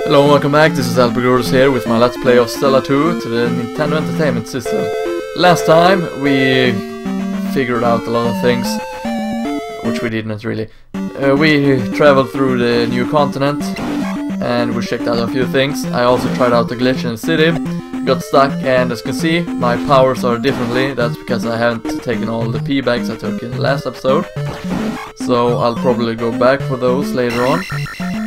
Hello and welcome back, this is LPGrodus here with my Let's Play of Zelda 2 to the Nintendo Entertainment System. Last time we figured out a lot of things, which we didn't really. We traveled through the new continent and we checked out a few things. I also tried out the glitch in the city, got stuck, and as you can see my powers are differently. That's because I haven't taken all the P bags I took in the last episode. So I'll probably go back for those later on.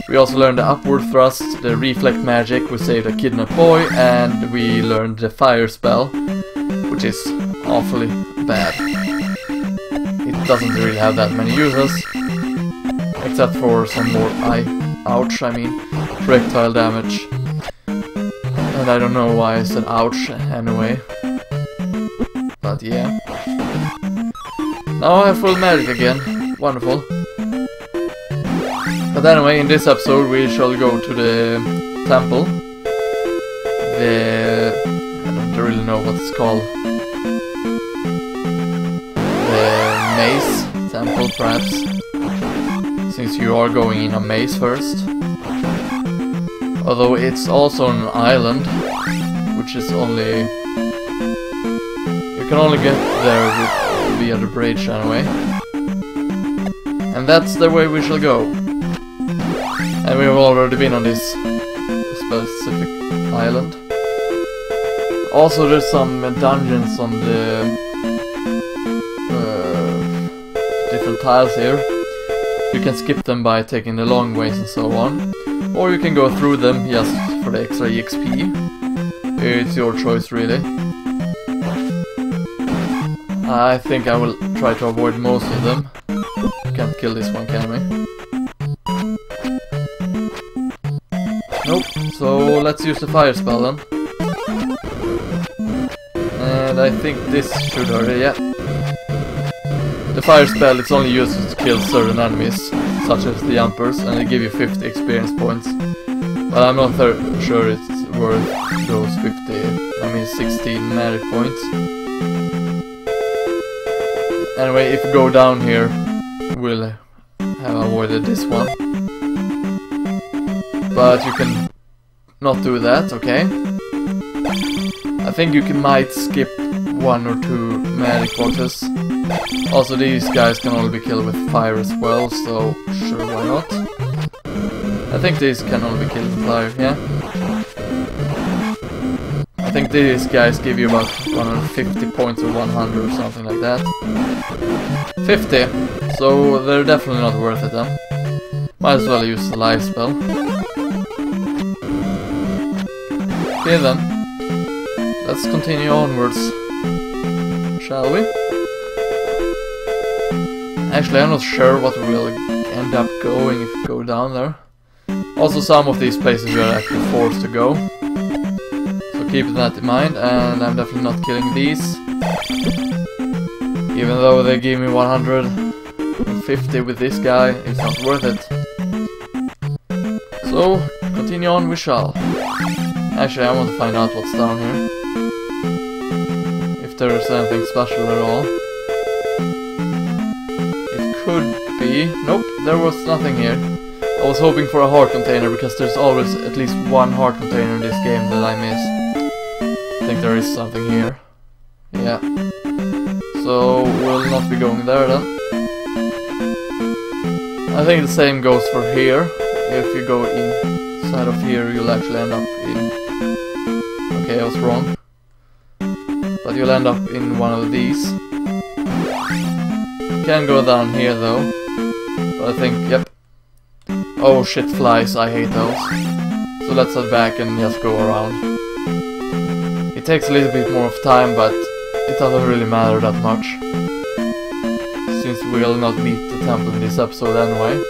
We also learned the upward thrust, the reflect magic, we saved a kidnapped boy, and we learned the fire spell, which is awfully bad. It doesn't really have that many uses, except for some more projectile damage. And I don't know why I said ouch anyway. But yeah. Now I have full magic again. Wonderful. But anyway, in this episode we shall go to the temple. I don't really know what it's called. The maze temple, perhaps. Since you are going in a maze first. Although it's also an island, which is only... You can only get there via the bridge anyway. And that's the way we shall go. And we've already been on this specific island. Also there's some dungeons on the different tiles here. You can skip them by taking the long ways and so on. Or you can go through them just for the extra EXP. It's your choice really. I think I will try to avoid most of them. Can't kill this one, can we? Nope, so let's use the fire spell then. And I think this should hurt it, yeah. The fire spell is only used to kill certain enemies, such as the jumpers, and they give you 50 experience points. But I'm not sure it's worth those 16 magic points. Anyway, if we go down here, we'll have avoided this one. But you can not do that, okay? I think you might skip 1 or 2 magic boxes. Also these guys can only be killed with fire as well, so sure, why not? I think these can only be killed with fire, yeah? I think these guys give you about 150 points or 100 or something like that. 50, so they're definitely not worth it then. Might as well use the life spell. Okay then, let's continue onwards, shall we? Actually, I'm not sure what we will end up going if we go down there. Also, some of these places we are actually forced to go. So keep that in mind, and I'm definitely not killing these. Even though they give me 150 with this guy, it's not worth it. So, continue on we shall. Actually, I want to find out what's down here. If there is anything special at all. It could be... Nope, there was nothing here. I was hoping for a heart container, because there's always at least one heart container in this game that I miss. I think there is something here. Yeah. So, we'll not be going there then. I think the same goes for here. If you go inside of here, you'll actually end up in... Okay, I was wrong. But you'll end up in one of these. You can go down here though. But I think, yep. Oh shit, flies, I hate those. So let's head back and just go around. It takes a little bit more of time, but it doesn't really matter that much. Since we'll not meet the temple in this episode anyway.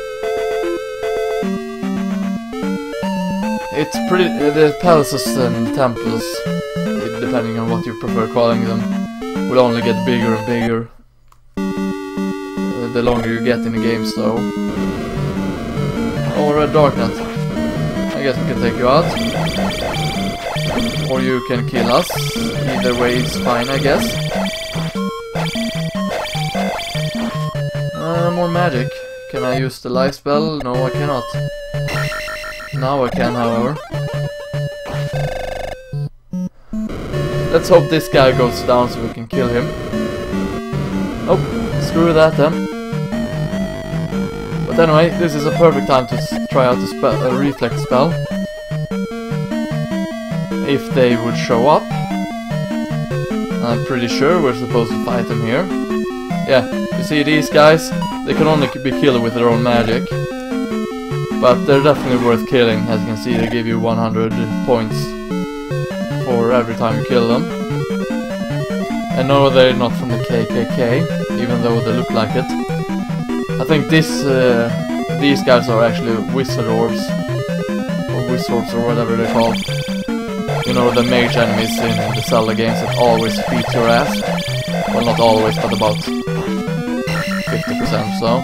It's pretty... the palaces and temples, depending on what you prefer calling them, will only get bigger and bigger the longer you get in the game, so... Oh, Red Darknet. I guess we can take you out. Or you can kill us. Either way is fine, I guess. More magic. Can I use the life spell? No, I cannot. Now I can, however. Let's hope this guy goes down so we can kill him. Oh, screw that then. But anyway, this is a perfect time to try out a reflex spell. If they would show up. I'm pretty sure we're supposed to fight them here. Yeah, you see these guys? They can only be killed with their own magic. But they're definitely worth killing. As you can see, they give you 100 points for every time you kill them. And no, they're not from the KKK, even though they look like it. I think these guys are actually Wizrobes, or Wizrobes, or whatever they're called. You know, the mage enemies in the Zelda games that always beat your ass. Well, not always, but about 50% or so.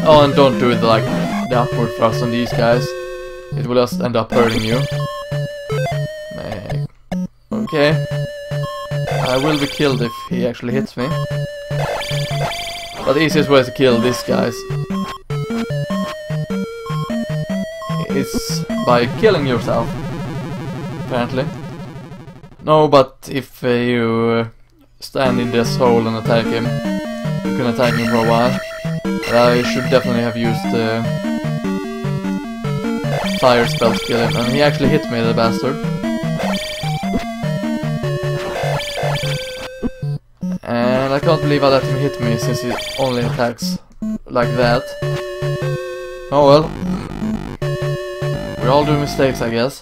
Oh, and don't do it like the upward thrust on these guys. It will just end up hurting you. Okay. I will be killed if he actually hits me. But the easiest way to kill these guys is by killing yourself, apparently. No, but if you stand in this hole and attack him, you can attack him for a while. I should definitely have used the fire spell to kill him, and he actually hit me, the bastard. And I can't believe I let him hit me, since he only attacks like that. Oh well. We all do mistakes, I guess.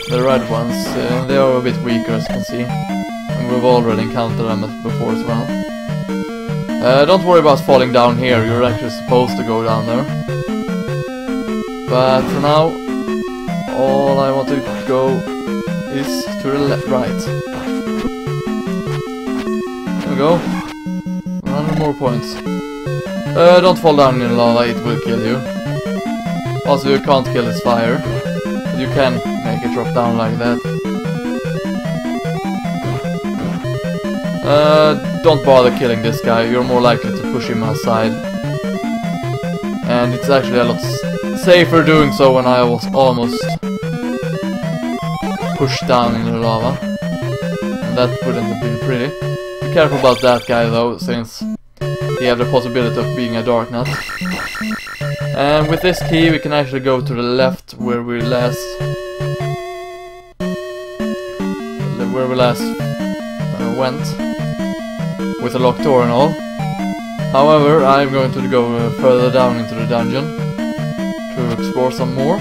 The red ones, they are a bit weaker, as you can see. And we've already encountered them before as well. Don't worry about falling down here, you're actually supposed to go down there. But for now, all I want to go is to the left, right. There we go. 100 more points. Don't fall down in the lava, it will kill you. Also, you can't kill its fire, but you can make it drop down like that. Don't bother killing this guy, you're more likely to push him aside. And it's actually a lot safer doing so when I was almost pushed down in the lava. And that wouldn't have been pretty. Be careful about that guy though, since he has the possibility of being a dark nut. And with this key we can actually go to the left where we last went. With a locked door and all. However, I'm going to go further down into the dungeon to explore some more.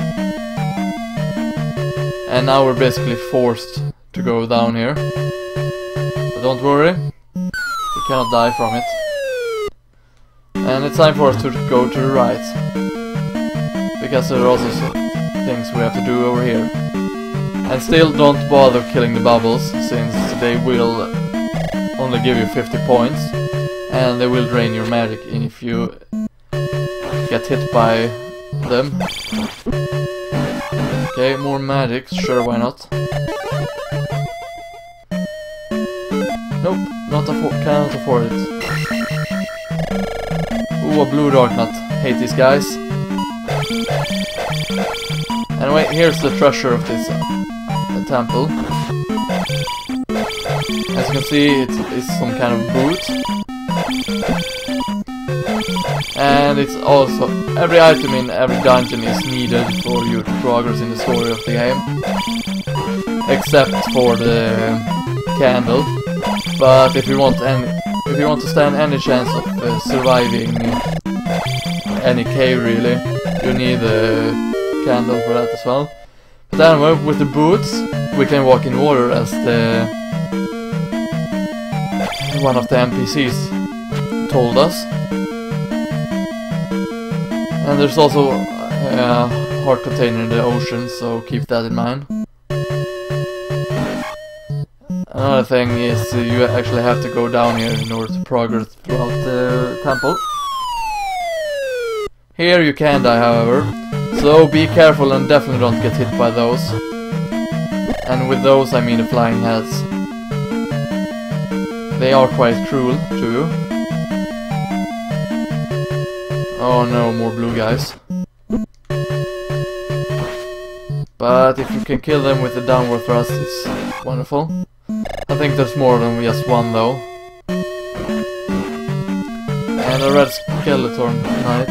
And now we're basically forced to go down here. But don't worry, we cannot die from it. And it's time for us to go to the right. Because there are also some things we have to do over here. And still don't bother killing the bubbles, since they will only give you 50 points, and they will drain your magic if you get hit by them. Okay, more magic, sure, why not? Nope, cannot afford it. Ooh, a blue dark nut. Hate these guys. Anyway, here's the treasure of this temple. As you can see, it's some kind of boot. And it's also, every item in every dungeon is needed for you to progress in the story of the game. Except for the candle. But if you want to stand any chance of surviving any cave really, you need a candle for that as well. But anyway, with the boots, we can walk in water as one of the NPCs told us. And there's also a heart container in the ocean, so keep that in mind. Another thing is you actually have to go down here in order to progress throughout the temple. Here you can die, however, so be careful and definitely don't get hit by those. And with those I mean the flying heads. They are quite cruel to you. Oh no, more blue guys. But if you can kill them with the downward thrust, it's wonderful. I think there's more than just one though. And a red skeleton knight.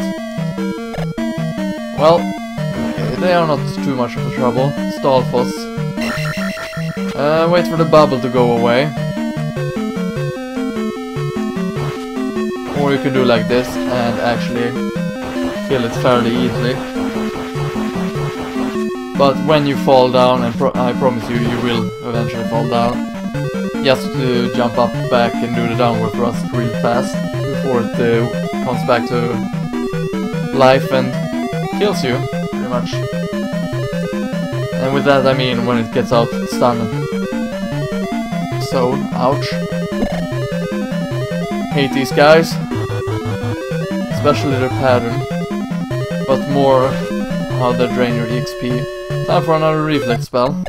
Well, they are not too much of a trouble. Stalfoss. Wait for the bubble to go away. Or you can do like this and actually kill it fairly easily. But when you fall down, and I promise you, you will eventually fall down, just to jump up back and do the downward thrust real fast before it comes back to life and kills you, pretty much. And with that I mean when it gets out stunned. So, ouch. Hate these guys. Especially their pattern. But more how they drain your EXP. Time for another reflex spell.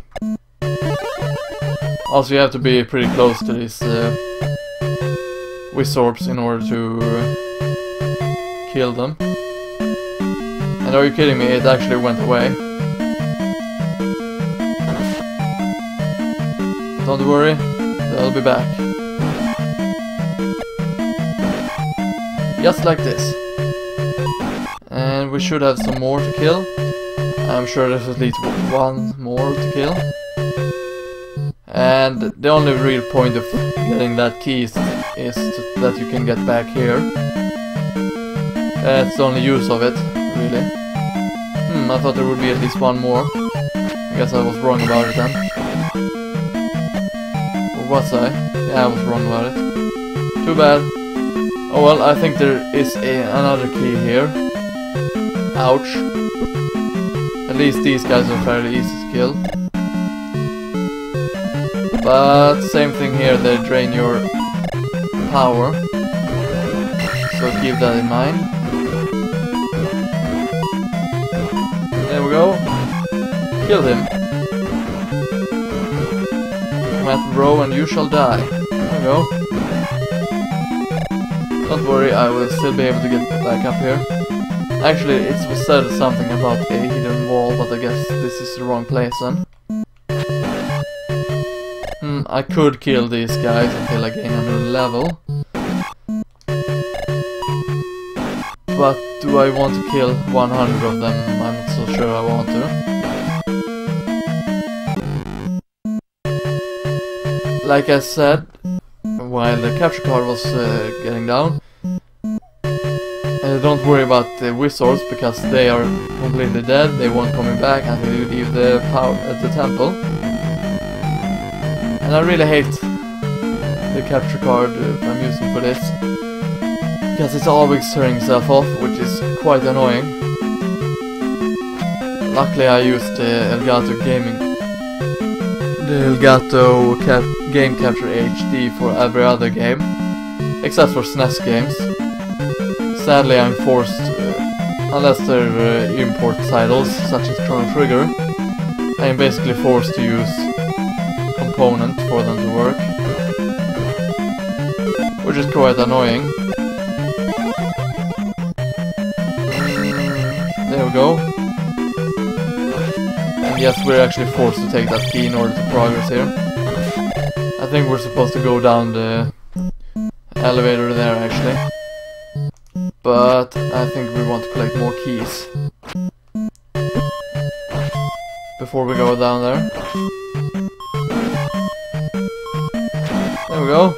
Also you have to be pretty close to these Wizrobes in order to kill them. And are you kidding me? It actually went away. Don't worry, they'll be back. Just like this. And we should have some more to kill. I'm sure there's at least one more to kill. And the only real point of getting that key is that you can get back here. That's the only use of it, really. I thought there would be at least one more. I guess I was wrong about it then. Or was I? Yeah, I was wrong about it. Too bad. Oh well, I think there is another key here. Ouch. At least these guys are fairly easy to kill. But same thing here, they drain your power. So keep that in mind. There we go. Kill him. Matt Row and you shall die. There we go. Don't worry, I will still be able to get back up here. Actually, it was said something about a hidden wall, but I guess this is the wrong place then. I could kill these guys until I gain another level. But do I want to kill 100 of them? I'm not so sure I want to. Like I said, while the capture card was getting down, don't worry about the Wizrobes because they are completely dead. They won't coming back until you leave the temple. And I really hate the capture card I'm using for this because it's always turning itself off, which is quite annoying. Luckily I used the Elgato Game Capture HD for every other game, except for SNES games. Sadly I'm forced, unless they're import titles such as Chrono Trigger, I'm basically forced to use component for them to work, which is quite annoying. There we go. And yes, we're actually forced to take that key in order to progress here. I think we're supposed to go down the elevator there actually. But I think we want to collect more keys before we go down there. There we go.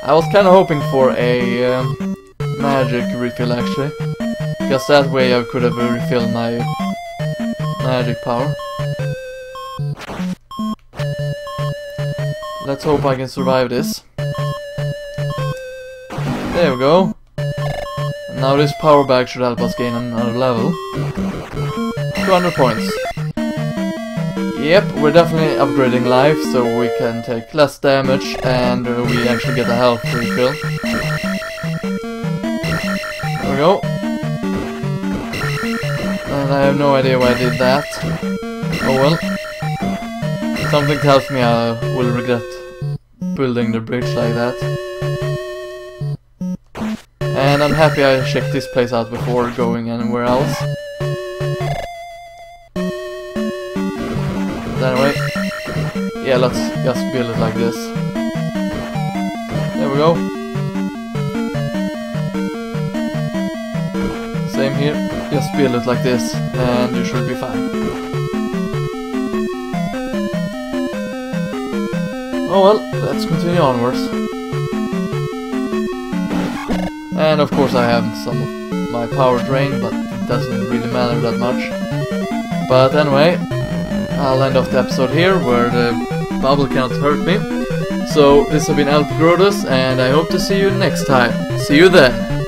I was kind of hoping for a magic refill actually, because that way I could have refilled my magic power. Let's hope I can survive this. There we go. Now this power bag should help us gain another level. 200 points. Yep, we're definitely upgrading life, so we can take less damage and we actually get a health refill. There we go. And I have no idea why I did that. Oh well. Something tells me I will regret building the bridge like that. And I'm happy I checked this place out before going anywhere else. But anyway, yeah, let's just build it like this. There we go. Same here, just build it like this and you should be fine. Oh well, let's continue onwards. And of course I have some of my power drain, but it doesn't really matter that much. But anyway, I'll end off the episode here, where the bubble cannot hurt me. So this has been LPGrodus, and I hope to see you next time. See you then!